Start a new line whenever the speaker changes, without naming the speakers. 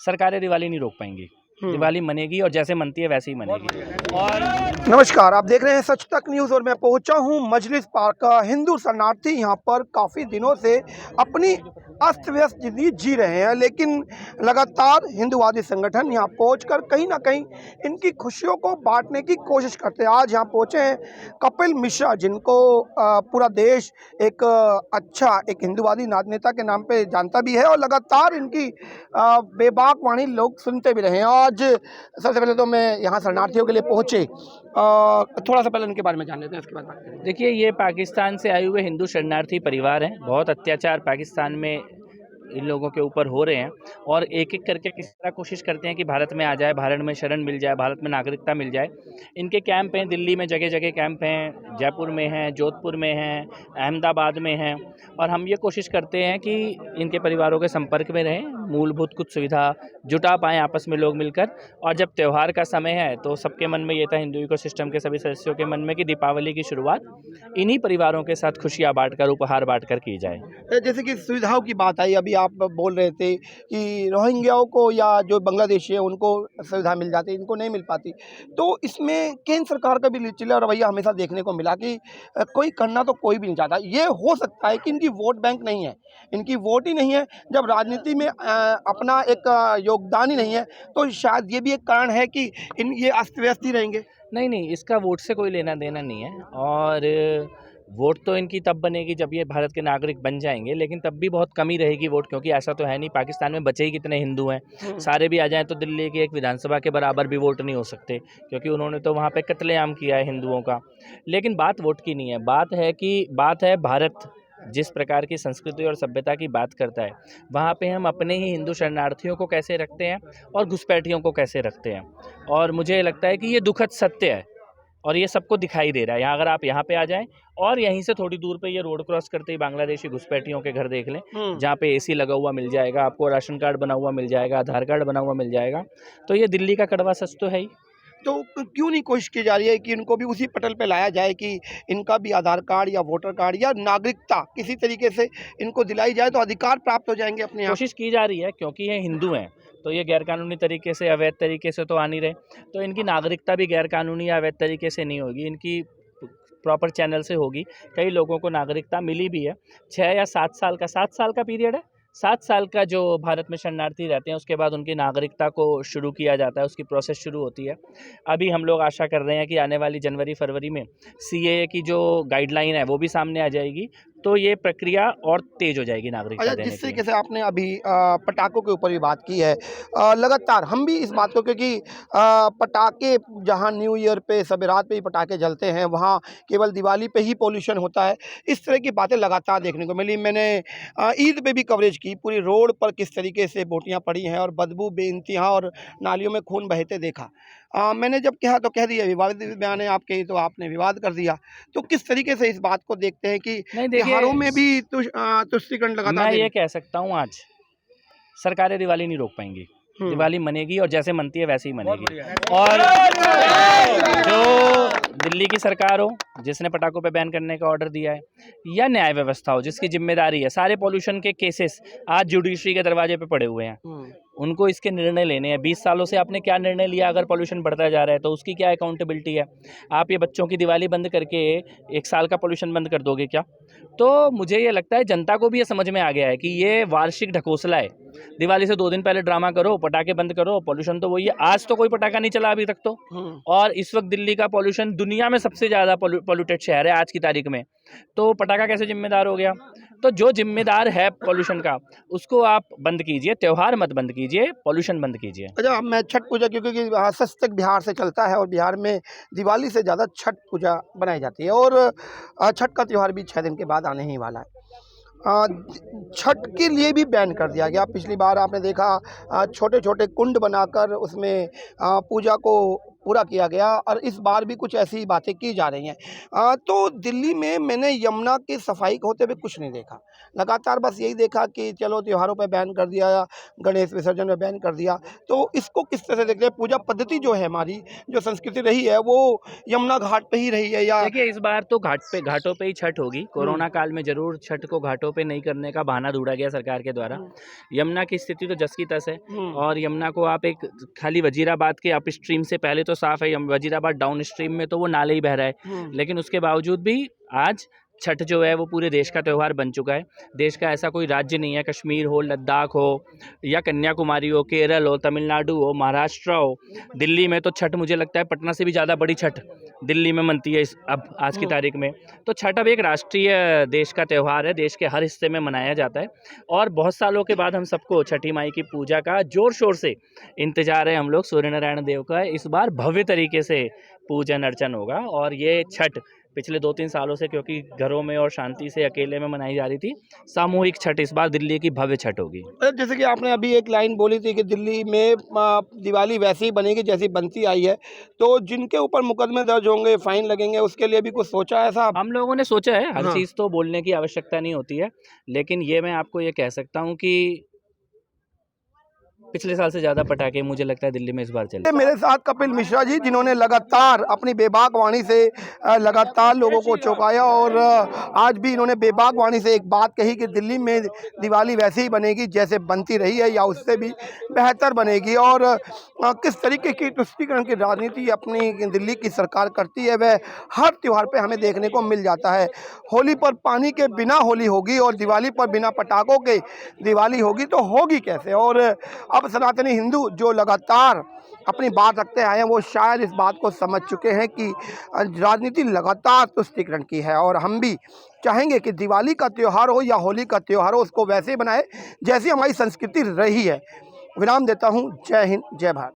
सरकारें दिवाली नहीं रोक पाएंगी। दिवाली मनेगी और जैसे मनती है वैसे ही मनेगी। और
नमस्कार, आप देख रहे हैं सच तक न्यूज़ और मैं पहुंचा हूं मजलिस पार्क का। हिंदू शरणार्थी यहां पर काफ़ी दिनों से अपनी अस्त व्यस्त जिंदगी जी रहे हैं, लेकिन लगातार हिंदूवादी संगठन यहां पहुंचकर कहीं ना कहीं इनकी खुशियों को बांटने की कोशिश करते हैं। आज यहां पहुंचे हैं कपिल मिश्रा, जिनको पूरा देश एक हिंदूवादी राजनेता के नाम पे जानता भी है और लगातार इनकी बेबाक वाणी लोग सुनते भी रहे हैं। आज सबसे पहले तो मैं यहाँ शरणार्थियों के लिए पहुँचे, थोड़ा सा पहले उनके बारे में जान लेते हैं, उसके बाद बात करेंगे।
देखिए, ये पाकिस्तान से आए हुए हिंदू शरणार्थी परिवार हैं। बहुत अत्याचार पाकिस्तान में इन लोगों के ऊपर हो रहे हैं और एक एक करके किस तरह कोशिश करते हैं कि भारत में आ जाए, भारत में शरण मिल जाए, भारत में नागरिकता मिल जाए। इनके कैंप हैं, दिल्ली में जगह जगह कैंप हैं, जयपुर में हैं, जोधपुर में हैं, अहमदाबाद में हैं। और हम ये कोशिश करते हैं कि इनके परिवारों के संपर्क में रहें, मूलभूत कुछ सुविधा जुटा पाएँ आपस में लोग मिलकर। और जब त्यौहार का समय है तो सबके मन में ये था, हिंदू इकोसिस्टम के सभी सदस्यों के मन में, कि दीपावली की शुरुआत इन्हीं परिवारों के साथ खुशियाँ बांटकर, उपहार बांटकर की जाए।
जैसे कि सुविधाओं की बात आई, अभी आप बोल रहे थे कि रोहिंग्याओं को या जो बांग्लादेशी है उनको सुविधा मिल जाती, इनको नहीं मिल पाती। तो इसमें केंद्र सरकार का भी निचला रवैया हमेशा देखने को मिला कि कोई करना तो कोई भी नहीं चाहता। ये हो सकता है कि इनकी वोट बैंक नहीं है, इनकी वोट ही नहीं है। जब राजनीति में अपना एक योगदान ही नहीं है तो शायद ये भी एक कारण है कि ये अस्त व्यस्त ही रहेंगे।
नहीं, इसका वोट से कोई लेना देना नहीं है। और वोट तो इनकी तब बनेगी जब ये भारत के नागरिक बन जाएंगे, लेकिन तब भी बहुत कमी रहेगी वोट, क्योंकि ऐसा तो है नहीं पाकिस्तान में बचे ही कितने हिंदू हैं। सारे भी आ जाएं तो दिल्ली की एक विधानसभा के बराबर भी वोट नहीं हो सकते, क्योंकि उन्होंने तो वहाँ पे कत्लेआम किया है हिंदुओं का। लेकिन बात वोट की नहीं है, बात है भारत जिस प्रकार की संस्कृति और सभ्यता की बात करता है, वहाँ पे हम अपने ही हिंदू शरणार्थियों को कैसे रखते हैं और घुसपैठियों को कैसे रखते हैं। और मुझे लगता है कि ये दुखद सत्य है और ये सबको दिखाई दे रहा है। यहाँ अगर आप यहाँ पे आ जाएं और यहीं से थोड़ी दूर पे ये रोड क्रॉस करते ही बांग्लादेशी घुसपैठियों के घर देख लें, जहाँ पे एसी लगा हुआ मिल जाएगा आपको, राशन कार्ड बना हुआ मिल जाएगा, आधार कार्ड बना हुआ मिल जाएगा। तो ये दिल्ली का कड़वा सच तो है ही।
तो क्यों नहीं कोशिश की जा रही है कि इनको भी उसी पटल पे लाया जाए कि इनका भी आधार कार्ड या वोटर कार्ड या नागरिकता किसी तरीके से इनको दिलाई जाए तो अधिकार प्राप्त हो जाएंगे अपने आप।
कोशिश की जा रही है, क्योंकि ये हिंदू हैं तो ये गैरकानूनी तरीके से, अवैध तरीके से तो आ नहीं रहे, तो इनकी नागरिकता भी गैरकानूनी या अवैध तरीके से नहीं होगी, इनकी प्रॉपर चैनल से होगी। कई लोगों को नागरिकता मिली भी है। 6 या 7 साल का पीरियड है। 7 साल का जो भारत में शरणार्थी रहते हैं उसके बाद उनकी नागरिकता को शुरू किया जाता है, उसकी प्रोसेस शुरू होती है। अभी हम लोग आशा कर रहे हैं कि आने वाली जनवरी फरवरी में CAA की जो गाइडलाइन है वो भी सामने आ जाएगी, तो ये प्रक्रिया और तेज हो जाएगी नागरिकता देने
जिस
की।
तरीके से आपने अभी पटाखों के ऊपर भी बात की है, लगातार हम भी इस बात को, क्योंकि पटाखे जहां न्यू ईयर पे सबेरात पे ही पटाखे जलते हैं, वहां केवल दिवाली पे ही पोल्यूशन होता है। इस तरह की बातें लगातार देखने को मिली। मैंने ईद पे भी कवरेज की, पूरी रोड पर किस तरीके से बोटियां पड़ी हैं और बदबू बेइंतहा और नालियों में खून बहते देखा। मैंने जब कहा तो कह दिया विवादित बयान है आपके, तो आपने विवाद कर दिया। तो किस तरीके से इस बात को देखते हैं कि त्योहारों में भी तुष्टिकरण लगातार
मैं ये कह सकता हूँ, आज सरकारें दिवाली नहीं रोक पाएंगी। दिवाली मनेगी और जैसे मनती है वैसे ही मनेगी। और जो दिल्ली की सरकार हो जिसने पटाखों पे बैन करने का ऑर्डर दिया है, या न्याय व्यवस्था हो जिसकी जिम्मेदारी है, सारे पॉल्यूशन के केसेस आज जुडिशरी के दरवाजे पे पड़े हुए हैं, उनको इसके निर्णय लेने हैं। 20 सालों से आपने क्या निर्णय लिया? अगर पॉल्यूशन बढ़ता जा रहा है तो उसकी क्या अकाउंटेबिलिटी है? आप ये बच्चों की दिवाली बंद करके 1 साल का पॉल्यूशन बंद कर दोगे क्या? तो मुझे ये लगता है जनता को भी ये समझ में आ गया है कि ये वार्षिक ढकोसला है। दिवाली से 2 दिन पहले ड्रामा करो, पटाखे बंद करो, पॉल्यूशन तो वही है। आज तो कोई पटाखा नहीं चला अभी तक तो। और इस वक्त दिल्ली का पॉल्यूशन दुनिया में सबसे ज़्यादा पॉल्यूटेड शहर है आज की तारीख में, तो पटाखा कैसे जिम्मेदार हो गया? तो जो जिम्मेदार है पॉल्यूशन का उसको आप बंद कीजिए, त्यौहार मत बंद कीजिए, पॉल्यूशन बंद कीजिए।
अच्छा, मैं छठ पूजा, क्योंकि सच तक बिहार से चलता है और बिहार में दिवाली से ज़्यादा छठ पूजा बनाई जाती है और छठ का त्यौहार भी 6 दिन के बाद आने ही वाला है। छठ के लिए भी बैन कर दिया गया। पिछली बार आपने देखा छोटे छोटे कुंड बनाकर उसमें पूजा को पूरा किया गया और इस बार भी कुछ ऐसी बातें की जा रही हैं। तो दिल्ली में मैंने यमुना की सफाई होते हुए कुछ नहीं देखा। लगातार बस यही देखा कि चलो त्योहारों पे बैन कर दिया, गणेश विसर्जन में बैन कर दिया। तो इसको किस तरह से देखते हैं? पूजा पद्धति जो है हमारी, जो संस्कृति रही है, वो यमुना घाट पे ही रही है या
देखिए, इस बार तो घाटों पे ही छठ होगी। कोरोना काल में जरूर छठ को घाटों पे नहीं करने का बहाना ढूंढा गया सरकार के द्वारा। यमुना की स्थिति तो जस की तस है, और यमुना को आप एक खाली वजीराबाद के अप स्ट्रीम से पहले तो साफ है, वजीराबाद डाउन स्ट्रीम में तो वो नाले ही बह रहा है, लेकिन उसके बावजूद भी आज छठ जो है वो पूरे देश का त्यौहार बन चुका है। देश का ऐसा कोई राज्य नहीं है, कश्मीर हो, लद्दाख हो या कन्याकुमारी हो, केरल हो, तमिलनाडु हो, महाराष्ट्र हो, दिल्ली में तो छठ मुझे लगता है पटना से भी ज़्यादा बड़ी छठ दिल्ली में मनती है अब आज की तारीख में। तो छठ अब एक राष्ट्रीय देश का त्यौहार है, देश के हर हिस्से में मनाया जाता है, और बहुत सालों के बाद हम सबको छठी माई की पूजा का जोर शोर से इंतजार है। हम लोग सूर्य नारायण देव का इस बार भव्य तरीके से पूजन अर्चन होगा, और ये छठ पिछले 2-3 सालों से, क्योंकि घरों में और शांति से अकेले में मनाई जा रही थी, सामूहिक छठ इस बार दिल्ली की भव्य छठ होगी।
जैसे कि आपने अभी एक लाइन बोली थी कि दिल्ली में दिवाली वैसी ही बनेगी जैसी बनती आई है, तो जिनके ऊपर मुकदमे दर्ज होंगे, फाइन लगेंगे, उसके लिए भी कुछ सोचा है साहब?
हम लोगों ने सोचा है, हर
हाँ।
चीज़ तो बोलने की आवश्यकता नहीं होती है, लेकिन ये मैं आपको ये कह सकता हूँ कि पिछले साल से ज़्यादा पटाखे मुझे लगता है दिल्ली में इस बार चले।
मेरे साथ कपिल मिश्रा जी, जिन्होंने लगातार अपनी बेबाक वाणी से लगातार लोगों को चौंकाया, और आज भी इन्होंने बेबाक वाणी से एक बात कही कि दिल्ली में दिवाली वैसे ही बनेगी जैसे बनती रही है या उससे भी बेहतर बनेगी। और किस तरीके की तुष्टीकरण की राजनीति अपनी दिल्ली की सरकार करती है, वह हर त्यौहार पे हमें देखने को मिल जाता है। होली पर पानी के बिना होली होगी और दिवाली पर बिना पटाखों के दिवाली होगी, तो होगी कैसे? और अब सनातनी हिंदू जो लगातार अपनी बात रखते आए हैं, वो शायद इस बात को समझ चुके हैं कि राजनीति लगातार तुष्टीकरण की है, और हम भी चाहेंगे कि दिवाली का त्यौहार हो या होली का त्यौहार हो, उसको वैसे ही बनाए जैसी हमारी संस्कृति रही है। विराम देता हूँ। जय हिंद, जय भारत।